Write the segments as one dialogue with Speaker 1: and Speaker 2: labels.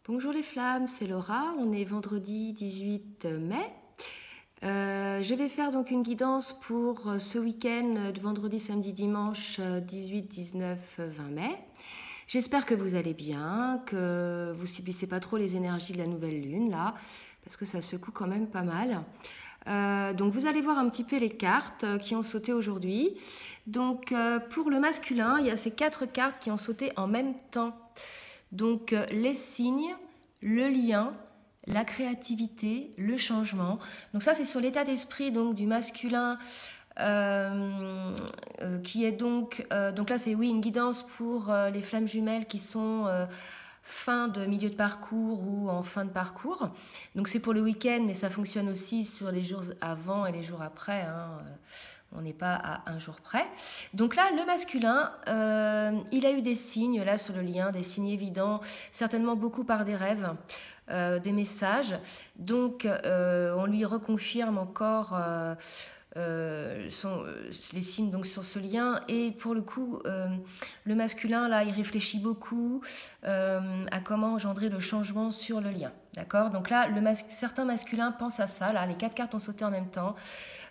Speaker 1: Bonjour les flammes, c'est Laura, on est vendredi 18 mai. Je vais faire donc une guidance pour ce week-end de vendredi, samedi, dimanche 18, 19, 20 mai. J'espère que vous allez bien, que vous subissez pas trop les énergies de la nouvelle lune là, parce que ça secoue quand même pas mal. Donc vous allez voir un petit peu les cartes qui ont sauté aujourd'hui. Donc pour le masculin, il y a ces 4 cartes qui ont sauté en même temps. Donc les signes, le lien, la créativité, le changement. Donc ça c'est sur l'état d'esprit donc du masculin qui est donc là c'est oui une guidance pour les flammes jumelles qui sont fin de milieu de parcours ou en fin de parcours. Donc c'est pour le week-end, mais ça fonctionne aussi sur les jours avant et les jours après. On n'est pas à un jour près. Donc là, le masculin, il a eu des signes là sur le lien, des signes évidents, certainement beaucoup par des rêves, des messages. Donc on lui reconfirme encore les signes donc sur ce lien, et pour le coup le masculin là il réfléchit beaucoup à comment engendrer le changement sur le lien, d'accord. Donc là certains masculins pensent à ça, là les 4 cartes ont sauté en même temps.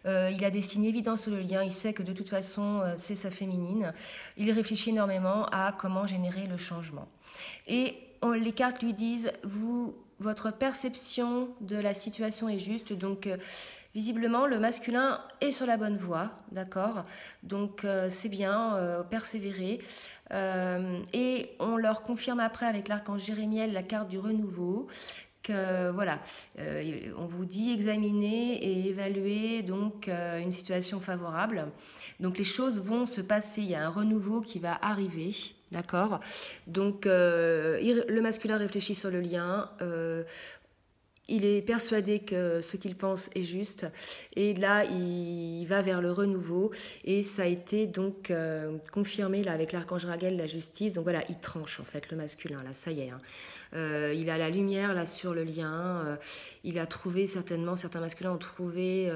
Speaker 1: Il a des signes évidents sur le lien, il sait que de toute façon c'est sa féminine, il réfléchit énormément à comment générer le changement, et les cartes lui disent votre perception de la situation est juste. Donc visiblement le masculin est sur la bonne voie, d'accord. Donc c'est bien, persévérer. Et on leur confirme après avec l'archange Jérémiel la carte du renouveau, que voilà, on vous dit examiner et évaluer donc une situation favorable. Donc les choses vont se passer, il y a un renouveau qui va arriver, d'accord. Donc le masculin réfléchit sur le lien, il est persuadé que ce qu'il pense est juste, et là il va vers le renouveau, et ça a été donc confirmé là avec l'archange Raguel, la justice. Donc voilà, il tranche en fait le masculin là, ça y est, il a la lumière là sur le lien, il a trouvé certainement, certains masculins ont trouvé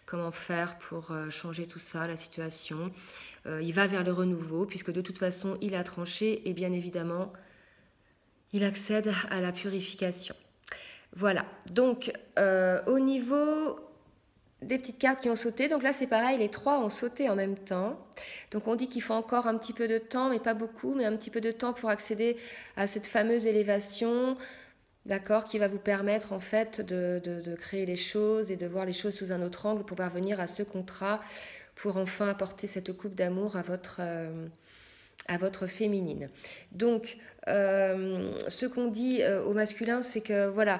Speaker 1: comment faire pour changer tout ça, la situation. Il va vers le renouveau puisque de toute façon il a tranché, et bien évidemment il accède à la purification. Voilà, donc au niveau des petites cartes qui ont sauté, donc là c'est pareil, les 3 ont sauté en même temps. Donc on dit qu'il faut encore un petit peu de temps, mais pas beaucoup, mais un petit peu de temps pour accéder à cette fameuse élévation, d'accord, qui va vous permettre en fait de créer les choses et de voir les choses sous un autre angle pour parvenir à ce contrat, pour enfin apporter cette coupe d'amour à votre féminine. Donc ce qu'on dit au masculin, c'est que voilà,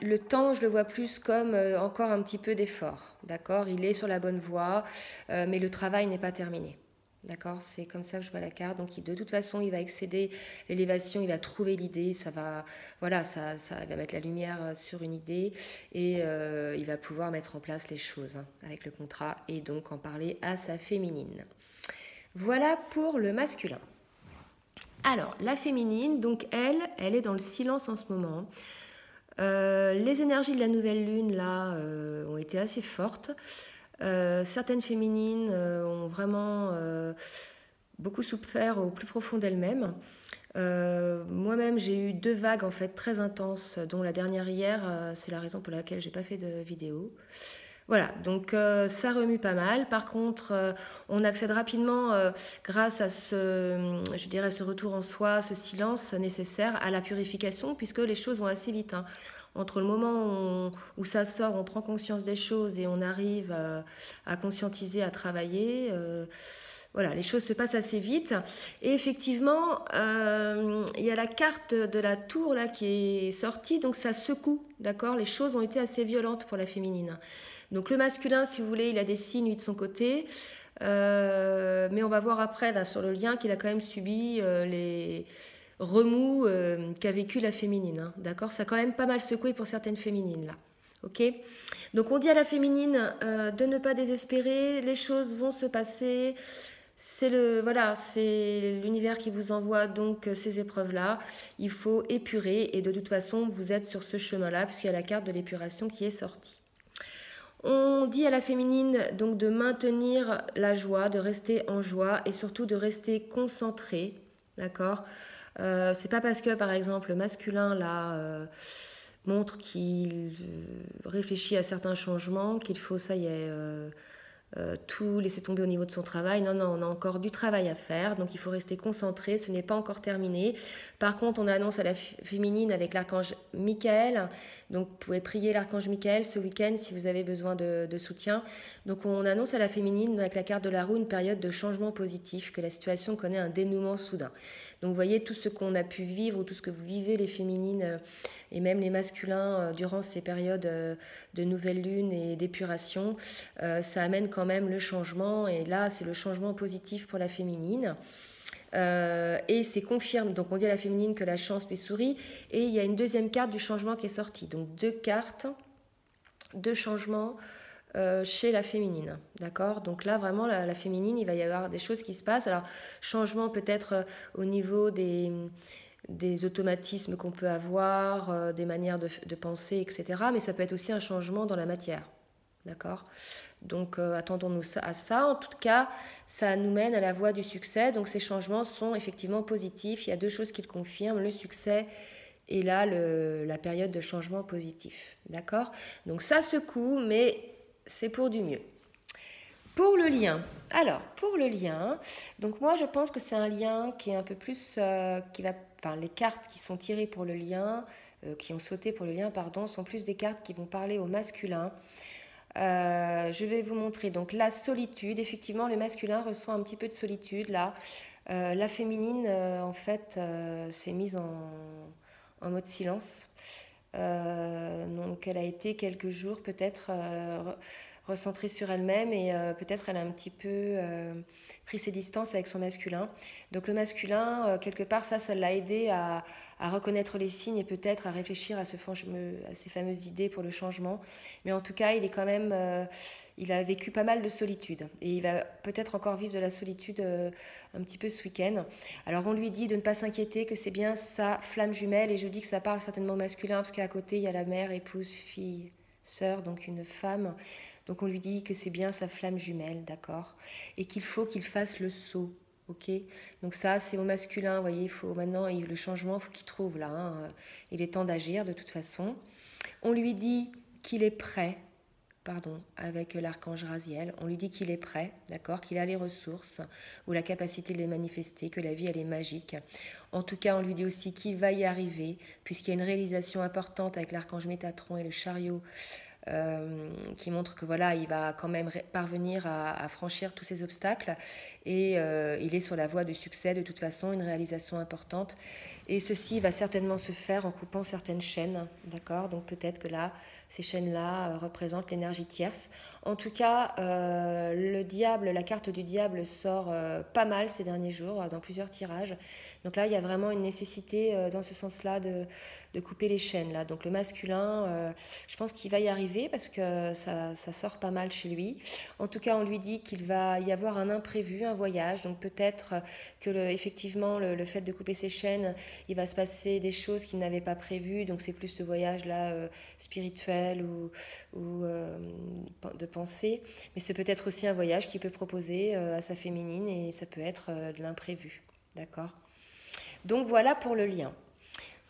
Speaker 1: le temps je le vois plus comme encore un petit peu d'effort, d'accord. Il est sur la bonne voie, mais le travail n'est pas terminé, d'accord. C'est comme ça que je vois la carte. Donc de toute façon il va excéder l'élévation, il va trouver l'idée, ça va, voilà, ça va mettre la lumière sur une idée, et il va pouvoir mettre en place les choses avec le contrat, et donc en parler à sa féminine. Voilà pour le masculin. Alors, la féminine, donc elle est dans le silence en ce moment. Les énergies de la nouvelle lune, là, ont été assez fortes. Certaines féminines ont vraiment beaucoup souffert au plus profond d'elles-mêmes. Moi-même, j'ai eu 2 vagues, en fait, très intenses, dont la dernière hier, c'est la raison pour laquelle j'ai pas fait de vidéo. Voilà, donc ça remue pas mal. Par contre, on accède rapidement, grâce à ce retour en soi, ce silence nécessaire à la purification, puisque les choses vont assez vite. Entre le moment où ça sort, on prend conscience des choses et on arrive à conscientiser, à travailler. Voilà, les choses se passent assez vite. Et effectivement, il y a la carte de la tour là qui est sortie, donc ça secoue, d'accord. Les choses ont été assez violentes pour la féminine. Donc le masculin, si vous voulez, il a des signes lui de son côté, mais on va voir après là sur le lien qu'il a quand même subi les remous qu'a vécu la féminine, d'accord. Ça a quand même pas mal secoué pour certaines féminines là. Ok, donc on dit à la féminine de ne pas désespérer, les choses vont se passer. C'est l'univers qui vous envoie donc ces épreuves-là. Il faut épurer, et de toute façon, vous êtes sur ce chemin-là, puisqu'il y a la carte de l'épuration qui est sortie. On dit à la féminine donc de maintenir la joie, de rester en joie, et surtout de rester concentrée, d'accord. C'est pas parce que, par exemple, le masculin, là, montre qu'il réfléchit à certains changements qu'il faut, ça y est, tout laisser tomber au niveau de son travail. Non, non, on a encore du travail à faire, donc il faut rester concentré, ce n'est pas encore terminé. Par contre, on annonce à la féminine avec l'archange Michael, donc vous pouvez prier l'archange Michael ce week-end si vous avez besoin de soutien. Donc on annonce à la féminine avec la carte de la roue une période de changement positif, que la situation connaît un dénouement soudain. Donc vous voyez tout ce qu'on a pu vivre ou tout ce que vous vivez les féminines et même les masculins durant ces périodes de nouvelle lune et d'épuration, ça amène quand même le changement et là c'est le changement positif pour la féminine. Et c'est confirme, donc on dit à la féminine que la chance lui sourit et il y a une deuxième carte du changement qui est sortie, donc 2 cartes de changement chez la féminine, d'accord. Donc là vraiment la féminine, il va y avoir des choses qui se passent. Alors changement peut-être au niveau des automatismes qu'on peut avoir, des manières de penser, etc. Mais ça peut être aussi un changement dans la matière, d'accord. Donc attendons-nous à ça. En tout cas, ça nous mène à la voie du succès. Donc ces changements sont effectivement positifs. Il y a 2 choses qui le confirment, le succès et là la période de changement positif, d'accord. Donc ça secoue, mais c'est pour du mieux. Pour le lien, alors pour le lien, donc moi je pense que c'est un lien qui est un peu plus, enfin les cartes qui sont tirées pour le lien, qui ont sauté pour le lien, pardon, sont plus des cartes qui vont parler au masculin. Je vais vous montrer donc la solitude. Effectivement, le masculin ressent un petit peu de solitude là. La féminine, en fait, s'est mise en mode silence. Donc elle a été quelques jours peut-être recentrée sur elle-même et peut-être elle a un petit peu pris ses distances avec son masculin. Donc le masculin, quelque part, ça l'a aidé à reconnaître les signes et peut-être à réfléchir à ces fameuses idées pour le changement. Mais en tout cas, il est quand même, il a vécu pas mal de solitude et il va peut-être encore vivre de la solitude un petit peu ce week-end. Alors on lui dit de ne pas s'inquiéter, que c'est bien sa flamme jumelle et je dis que ça parle certainement masculin parce qu'à côté il y a la mère, épouse, fille, sœur, donc une femme. Donc on lui dit que c'est bien sa flamme jumelle, d'accord, et qu'il faut qu'il fasse le saut. Ok, donc ça c'est au masculin, vous voyez, il faut maintenant le changement, il faut qu'il trouve là, hein. Il est temps d'agir de toute façon. On lui dit qu'il est prêt, pardon, avec l'archange Raziel, on lui dit qu'il est prêt, d'accord, qu'il a les ressources ou la capacité de les manifester, que la vie elle est magique. En tout cas, on lui dit aussi qu'il va y arriver, puisqu'il y a une réalisation importante avec l'archange Métatron et le chariot. Qui montre que voilà, il va quand même parvenir à franchir tous ces obstacles et il est sur la voie de succès de toute façon, une réalisation importante et ceci va certainement se faire en coupant certaines chaînes, d'accord. Donc peut-être que là, ces chaînes-là représentent l'énergie tierce. En tout cas, le diable, la carte du diable sort pas mal ces derniers jours dans plusieurs tirages. Donc là, il y a vraiment une nécessité dans ce sens-là de couper les chaînes là. Donc le masculin, je pense qu'il va y arriver parce que ça sort pas mal chez lui. En tout cas, on lui dit qu'il va y avoir un imprévu, un voyage. Donc peut-être que effectivement, le fait de couper ses chaînes, il va se passer des choses qu'il n'avait pas prévues. Donc c'est plus ce voyage-là spirituel ou de pensée. Mais c'est peut-être aussi un voyage qu'il peut proposer à sa féminine et ça peut être de l'imprévu. D'accord ? Donc voilà pour le lien.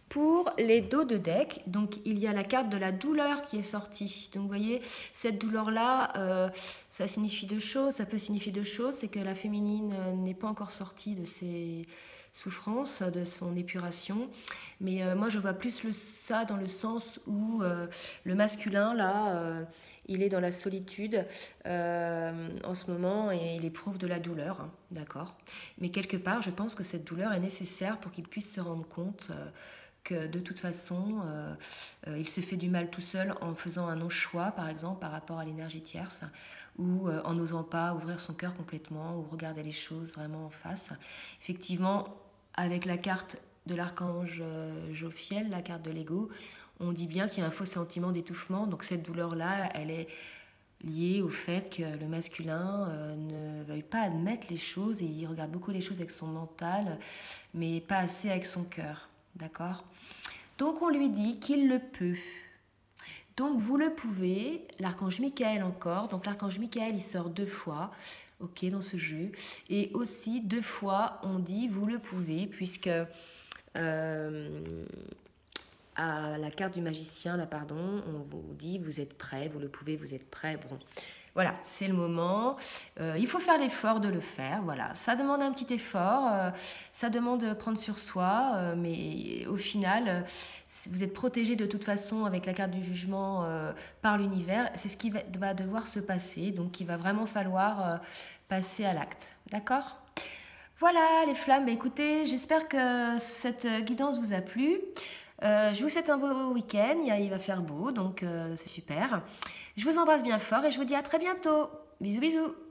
Speaker 1: Pour les dos de deck, donc il y a la carte de la douleur qui est sortie. Donc vous voyez, cette douleur-là, ça signifie 2 choses. Ça peut signifier 2 choses. C'est que la féminine n'est pas encore sortie de ses souffrances, de son épuration. Mais moi, je vois plus ça dans le sens où le masculin, là, il est dans la solitude en ce moment et il éprouve de la douleur, hein, d'accord. Mais quelque part, je pense que cette douleur est nécessaire pour qu'il puisse se rendre compte que de toute façon, il se fait du mal tout seul en faisant un non-choix, par exemple, par rapport à l'énergie tierce, ou en n'osant pas ouvrir son cœur complètement, ou regarder les choses vraiment en face. Effectivement, avec la carte de l'archange Jophiel, la carte de l'ego, on dit bien qu'il y a un faux sentiment d'étouffement, donc cette douleur-là, elle est liée au fait que le masculin ne veuille pas admettre les choses, et il regarde beaucoup les choses avec son mental, mais pas assez avec son cœur. D'accord ? Donc on lui dit qu'il le peut. Donc vous le pouvez, l'archange Michael encore. Donc l'archange Michael, il sort 2 fois, ok, dans ce jeu. Et aussi 2 fois, on dit vous le pouvez, puisque à la carte du magicien, là, pardon, on vous dit, vous êtes prêt, vous le pouvez, vous êtes prêt, bon. Voilà, c'est le moment. Il faut faire l'effort de le faire. Voilà, ça demande un petit effort, ça demande de prendre sur soi, mais au final, vous êtes protégé de toute façon avec la carte du jugement par l'univers. C'est ce qui va devoir se passer, donc il va vraiment falloir passer à l'acte. D'accord ? Voilà les flammes. Écoutez, j'espère que cette guidance vous a plu. Je vous souhaite un beau week-end, il va faire beau, donc c'est super. Je vous embrasse bien fort et je vous dis à très bientôt. Bisous bisous.